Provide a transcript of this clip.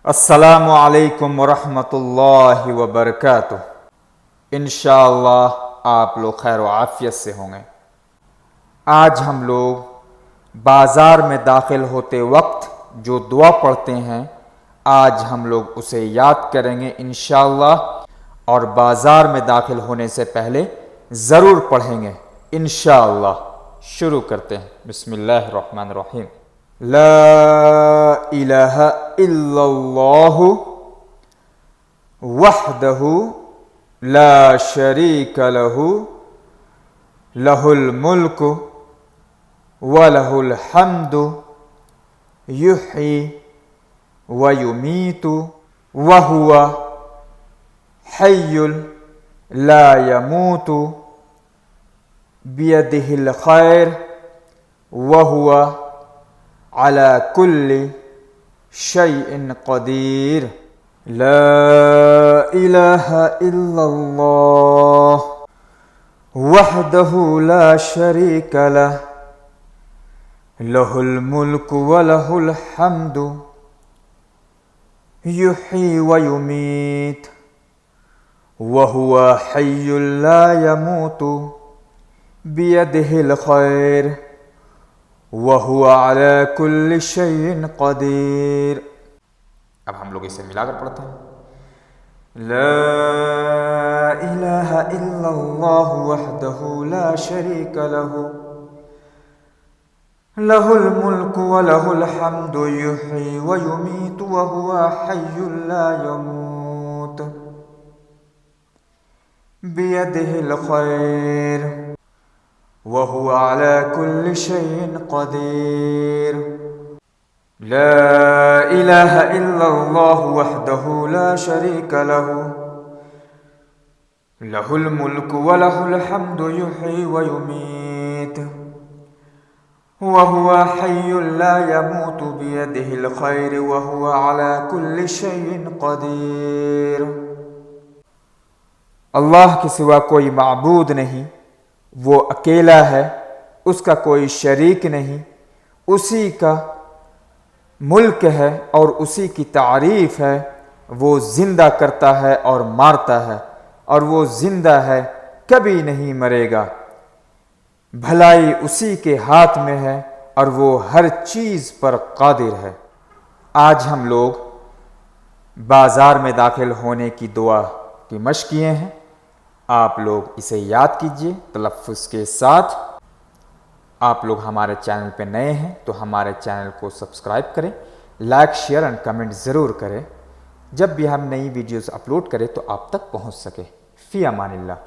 अस्सलामु अलैकुम वरहमतुल्लाहि वबरकातुह। इंशाअल्लाह आप लोग खैर व आफियत से होंगे। आज हम लोग बाज़ार में दाखिल होते वक्त जो दुआ पढ़ते हैं, आज हम लोग उसे याद करेंगे इंशाअल्लाह, और बाज़ार में दाखिल होने से पहले ज़रूर पढ़ेंगे इंशाअल्लाह। शुरू करते हैं। बिस्मिल्लाहिर्रहमानिर्रहीम। ला इलाहा इल्लल्लाहु वहदहु ला शरीक लहु लहुल मुल्कु व लहुल हम्दु युह्यी व युमीतु व हुवा हय्युल ला यमूतु बियदिहिल खैर व हुवा अला कुल्लि शैइन क़दीर। ला इलाहा इल्लल्लाह वहदहु ला शरीक लह लहुल मुल्कु व लहुल हम्दु युह्यी व युमीत व हुवा हय्युल ला यमूतु बियदिहिल खैर व हुवा अला कुल्लि शैइन क़दीर। अब हम लोग इसे मिलाकर पढ़ते हैं। ला इलाहा इल्लल्लाह वहदहु ला शरीक लहु लहुल मुल्कु व लहुल हम्दु युह्यी व युमीतु व हुवा हय्युल ला यमूत बियदिहिल खैर व हुवा अला कुल्लि शैइन क़दीर। ला इलाहा इल्लल्लाह वहदहु ला शरीक लहु लहुल मुल्कु व लहुल हम्दु युह्यी व युमीत व हुवा हय्युल ला यमूतु बियदिहिल खैर व हुवा अला कुल्लि शैइन क़दीर। अल्लाह के सिवा कोई माबूद नहीं, वो अकेला है, उसका कोई शरीक नहीं, उसी का मुल्क है और उसी की तारीफ़ है। वो ज़िंदा करता है और मारता है, और वो ज़िंदा है, कभी नहीं मरेगा। भलाई उसी के हाथ में है और वो हर चीज़ पर कादिर है। आज हम लोग बाज़ार में दाखिल होने की दुआ की मश्क किए हैं। आप लोग इसे याद कीजिए तलफ़्फ़ुज़ के साथ। आप लोग हमारे चैनल पे नए हैं तो हमारे चैनल को सब्सक्राइब करें, लाइक शेयर एंड कमेंट ज़रूर करें। जब भी हम नई वीडियोज़ अपलोड करें तो आप तक पहुंच सके। फ़ी अमानिल्लाह।